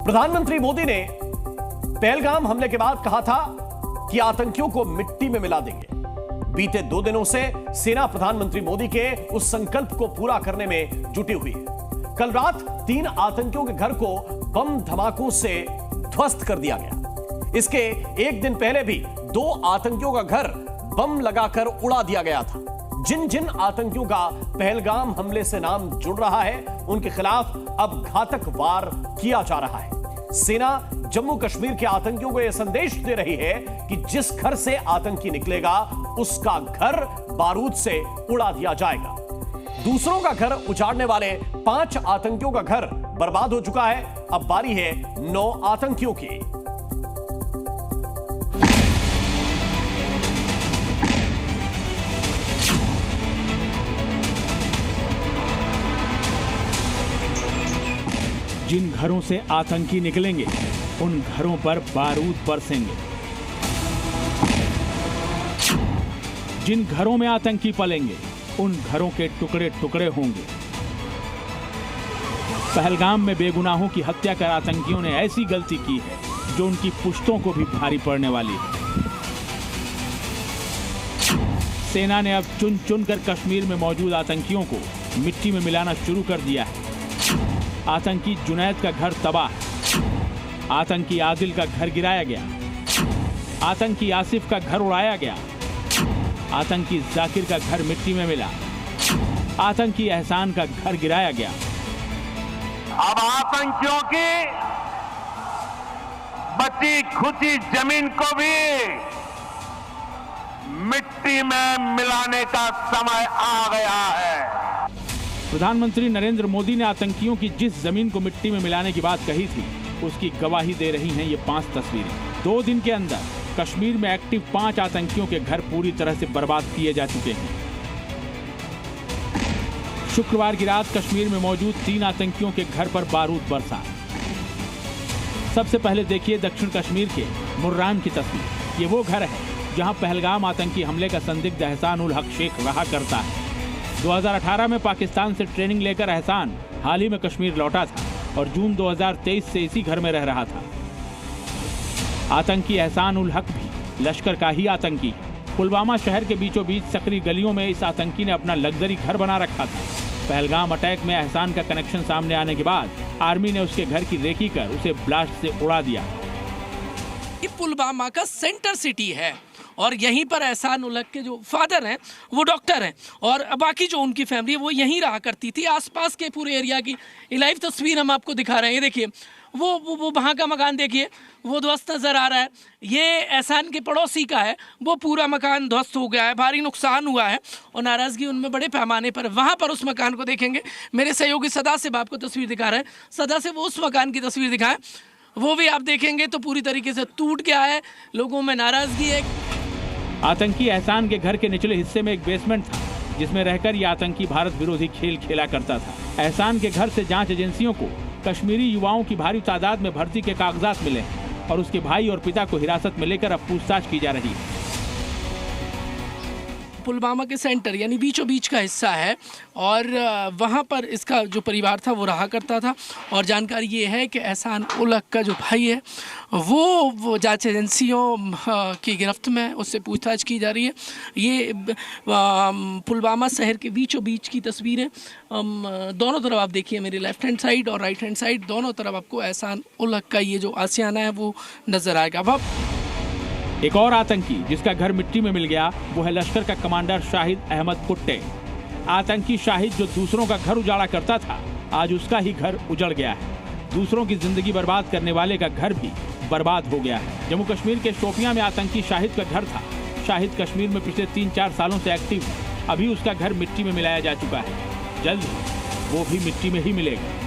प्रधानमंत्री मोदी ने पहलगाम हमले के बाद कहा था कि आतंकियों को मिट्टी में मिला देंगे। बीते 2 दिनों से सेना प्रधानमंत्री मोदी के उस संकल्प को पूरा करने में जुटी हुई है। कल रात 3 आतंकियों के घर को बम धमाकों से ध्वस्त कर दिया गया। इसके एक दिन पहले भी 2 आतंकियों का घर बम लगाकर उड़ा दिया गया था। जिन जिन आतंकियों का पहलगाम हमले से नाम जुड़ रहा है, उनके खिलाफ अब घातक वार किया जा रहा है। सेना जम्मू कश्मीर के आतंकियों को यह संदेश दे रही है कि जिस घर से आतंकी निकलेगा, उसका घर बारूद से उड़ा दिया जाएगा। दूसरों का घर उजाड़ने वाले 5 आतंकियों का घर बर्बाद हो चुका है। अब बारी है 9 आतंकियों की। जिन घरों से आतंकी निकलेंगे, उन घरों पर बारूद बरसेंगे। जिन घरों में आतंकी पलेंगे, उन घरों के टुकड़े टुकड़े होंगे। पहलगाम में बेगुनाहों की हत्या कर आतंकियों ने ऐसी गलती की है जो उनकी पुश्तों को भी भारी पड़ने वाली है। सेना ने अब चुन चुन कर कश्मीर में मौजूद आतंकियों को मिट्टी में मिलाना शुरू कर दिया है। आतंकी जुनैद का घर तबाह, आतंकी आदिल का घर गिराया गया, आतंकी आसिफ का घर उड़ाया गया, आतंकी जाकिर का घर मिट्टी में मिला, आतंकी एहसान का घर गिराया गया। अब आतंकियों की बची खुची जमीन को भी मिट्टी में मिलाने का समय आ गया है। प्रधानमंत्री नरेंद्र मोदी ने आतंकियों की जिस जमीन को मिट्टी में मिलाने की बात कही थी, उसकी गवाही दे रही हैं ये 5 तस्वीरें। 2 दिन के अंदर कश्मीर में एक्टिव 5 आतंकियों के घर पूरी तरह से बर्बाद किए जा चुके हैं। शुक्रवार की रात कश्मीर में मौजूद 3 आतंकियों के घर पर बारूद बरसा। सबसे पहले देखिए दक्षिण कश्मीर के मुर्राम की तस्वीर। ये वो घर है जहां पहलगाम आतंकी हमले का संदिग्ध एहसान उल हक शेख रहा करता है। 2018 में पाकिस्तान से ट्रेनिंग लेकर एहसान हाल ही में कश्मीर लौटा था और जून 2023 से इसी घर में रह रहा था। आतंकी एहसान उल हक भी लश्कर का ही आतंकी। पुलवामा शहर के बीचों बीच सकरी गलियों में इस आतंकी ने अपना लग्जरी घर बना रखा था। पहलगाम अटैक में एहसान का कनेक्शन सामने आने के बाद आर्मी ने उसके घर की रेकी कर उसे ब्लास्ट से उड़ा दिया। ये पुलवामा का सेंटर सिटी है और यहीं पर एहसान उल हक के जो फादर हैं वो डॉक्टर हैं और बाकी जो उनकी फैमिली है वो यहीं रहा करती थी। आसपास के पूरे एरिया की लाइव तस्वीर हम आपको दिखा रहे हैं। ये देखिए वो वहाँ का मकान देखिए, वो ध्वस्त नज़र आ रहा है। ये एहसान के पड़ोसी का है, वो पूरा मकान ध्वस्त हो गया है, भारी नुकसान हुआ है और नाराज़गी उनमें बड़े पैमाने पर। वहाँ पर उस मकान को देखेंगे, मेरे सहयोगी सदा से आपको तस्वीर दिखा रहे हैं, सदा से वो उस मकान की तस्वीर दिखाएं, वो भी आप देखेंगे तो पूरी तरीके से टूट गया है। लोगों में नाराज़गी है। आतंकी एहसान के घर के निचले हिस्से में एक बेसमेंट था जिसमें रहकर ये आतंकी भारत विरोधी खेल खेला करता था। एहसान के घर से जांच एजेंसियों को कश्मीरी युवाओं की भारी तादाद में भर्ती के कागजात मिले हैं और उसके भाई और पिता को हिरासत में लेकर अब पूछताछ की जा रही है। पुलवामा के सेंटर यानी बीचों बीच का हिस्सा है और वहाँ पर इसका जो परिवार था वो रहा करता था और जानकारी ये है कि एहसान उल हक का जो भाई है वो जांच एजेंसियों की गिरफ्त में, उससे पूछताछ की जा रही है। ये पुलवामा शहर के बीचों बीच की तस्वीर है। दोनों तरफ आप देखिए, मेरी लेफ्ट हैंड साइड और राइट हैंड साइड दोनों तरफ आपको एहसान उल हक का ये जो आशियाना है वो नज़र आएगा। अब एक और आतंकी जिसका घर मिट्टी में मिल गया वो है लश्कर का कमांडर शाहिद अहमद कुट्टे। आतंकी शाहिद जो दूसरों का घर उजाड़ा करता था, आज उसका ही घर उजड़ गया है। दूसरों की जिंदगी बर्बाद करने वाले का घर भी बर्बाद हो गया है। जम्मू कश्मीर के शोपियां में आतंकी शाहिद का घर था। शाहिद कश्मीर में पिछले 3-4 सालों से एक्टिव है। अभी उसका घर मिट्टी में मिलाया जा चुका है। जल्द वो भी मिट्टी में ही मिलेगा।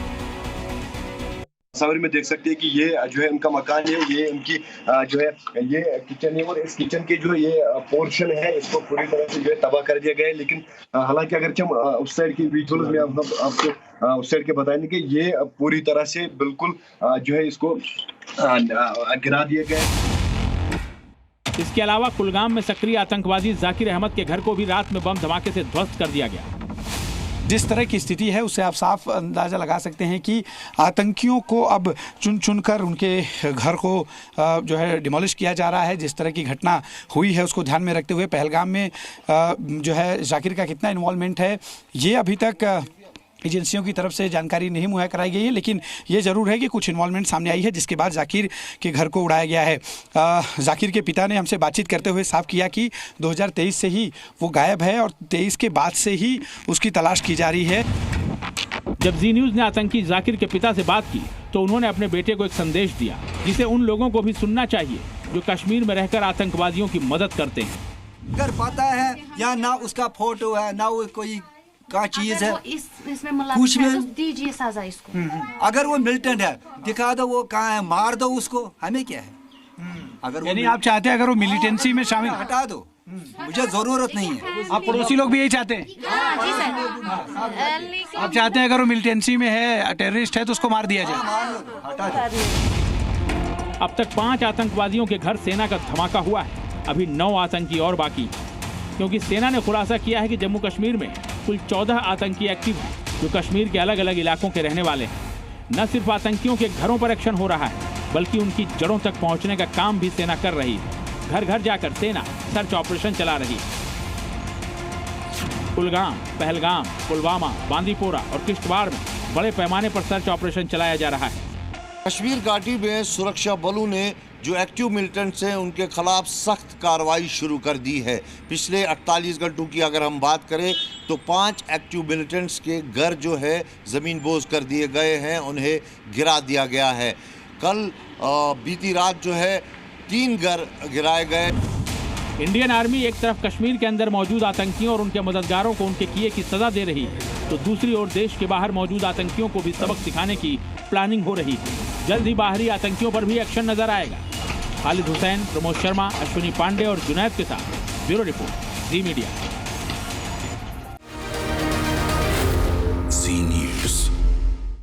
तस्वीर में देख सकते हैं कि ये जो है उनका मकान है, ये उनकी जो है ये किचन है और इस किचन के जो ये पोर्शन है इसको पूरी तरह से जो है तबाह कर दिया गया है। लेकिन हालांकि अगर हम उस साइड की विजुअल्स में आपको उस साइड के बताएंगे कि ये पूरी तरह से बिल्कुल जो है इसको गिरा दिया गया है। इसके अलावा कुलगाम में सक्रिय आतंकवादी जाकिर अहमद के घर को भी रात में बम धमाके से ध्वस्त कर दिया गया। जिस तरह की स्थिति है उससे आप साफ अंदाज़ा लगा सकते हैं कि आतंकियों को अब चुन चुनकर उनके घर को जो है डिमोलिश किया जा रहा है। जिस तरह की घटना हुई है उसको ध्यान में रखते हुए पहलगाम में जो है जाकिर का कितना इन्वॉल्वमेंट है ये अभी तक एजेंसियों की तरफ से जानकारी नहीं मुहैया कराई गई है, लेकिन ये ज़रूर है कि कुछ इन्वॉल्वमेंट सामने आई है जिसके बाद जाकिर के घर को उड़ाया गया है। जाकिर के पिता ने हमसे बातचीत करते हुए साफ किया कि 2023 से ही वो गायब है और 23 के बाद से ही उसकी तलाश की जा रही है। जब जी न्यूज़ ने आतंकी जाकिर के पिता से बात की तो उन्होंने अपने बेटे को एक संदेश दिया जिसे उन लोगों को भी सुनना चाहिए जो कश्मीर में रहकर आतंकवादियों की मदद करते हैं। अगर पता है या ना उसका फोटो है ना वो कोई का चीज है इसमें कुछ भी दीजिए सजा इसको। अगर वो मिलिटेंट है दिखा दो वो कहाँ है, मार दो उसको, हमें क्या है। अगर यानी आप चाहते हैं अगर वो मिलिटेंसी में शामिल हटा दो, मुझे जरूरत नहीं है। आप पड़ोसी लोग भी यही चाहते हैं? आप चाहते हैं अगर वो मिलिटेंसी में है, टेररिस्ट है तो उसको मार दिया जाए। अब तक 5 आतंकवादियों के घर सेना का धमाका हुआ है। अभी 9 आतंकी और बाकी, क्योंकि सेना ने खुलासा किया है कि जम्मू कश्मीर में कुल 14 आतंकी एक्टिव हैं जो कश्मीर के अलग अलग इलाकों के रहने वाले हैं। न सिर्फ आतंकियों के घरों पर एक्शन हो रहा है बल्कि उनकी जड़ों तक पहुंचने का काम भी सेना कर रही है। घर घर जाकर सेना सर्च ऑपरेशन चला रही है। कुलगाम, पहलगाम, पुलवामा, बांदीपोरा और किश्तवाड़ में बड़े पैमाने पर सर्च ऑपरेशन चलाया जा रहा है। कश्मीर घाटी में सुरक्षा बलों ने जो एक्टिव मिलिटेंट्स हैं उनके खिलाफ सख्त कार्रवाई शुरू कर दी है। पिछले 48 घंटों की अगर हम बात करें तो 5 एक्टिव मिलिटेंट्स के घर जो है ज़मीन बोझ कर दिए गए हैं, उन्हें गिरा दिया गया है। कल बीती रात जो है 3 घर गिराए गए। इंडियन आर्मी एक तरफ कश्मीर के अंदर मौजूद आतंकियों और उनके मददगारों को उनके किए की सजा दे रही है तो दूसरी ओर देश के बाहर मौजूद आतंकियों को भी सबक सिखाने की प्लानिंग हो रही है। जल्द ही बाहरी आतंकियों पर भी एक्शन नजर आएगा। खालिद हुसैन, प्रमोद शर्मा, अश्विनी पांडे और जुनैद के साथ ब्यूरो रिपोर्ट, जी मीडिया।